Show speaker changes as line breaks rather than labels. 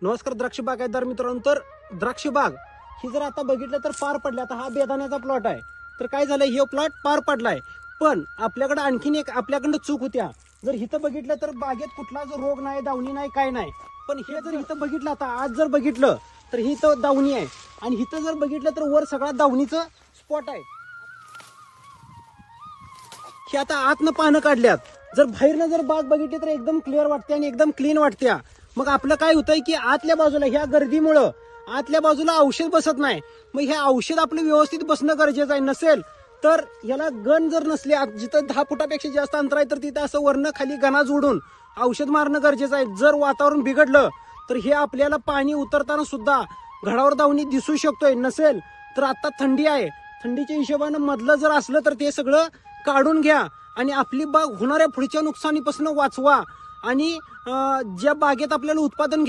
नमस्कार द्राक्ष बागायतदार मित्रांनो. तर द्राक्ष बाग ही जर आता बघितलं तर पार पडली. आता हा बेदाण्याचा प्लॉट आहे. तर काय झालं, हे प्लॉट पार पडलाय. पण आपल्याकडे आणखीन एक आपल्याकडनं चूक होत्या. जर इथं बघितलं तर बागेत कुठला जो रोग नाही, दावणी नाही, काय नाही. पण हे जर इथं बघितलं, आता आज जर बघितलं तर ही तर दावणी आहे आणि इथं जर बघितलं तर वर सगळा दावणीचं स्पॉट आहे. हे आता आतनं पानं काढल्यात. जर बाहेरनं जर बाग बघितली तर एकदम क्लिअर वाटते आणि एकदम क्लीन वाटते. मग आपलं काय होतंय की आतल्या बाजूला ह्या गर्दीमुळं आतल्या बाजूला औषध बसत नाही. मग हे औषध आपलं व्यवस्थित बसणं गरजेचं आहे. नसेल तर याला गण जर नसले, जिथं 10 फुटापेक्षा जास्त अंतर आहे तर तिथं असं वरनं खाली गणा जोडून औषध मारणं गरजेचं आहे. जर वातावरण बिघडलं तर हे आपल्याला पाणी उतरताना सुद्धा घडावर दावणी दिसू शकतोय. नसेल तर आता थंडी आहे, थंडीच्या हिशोबानं मधलं जर असलं तर ते सगळं काढून घ्या आणि आपली बाग होणाऱ्या पुढच्या नुकसानीपासून वाचवा. आणि ज्या बागेत आपल्याला उत्पादन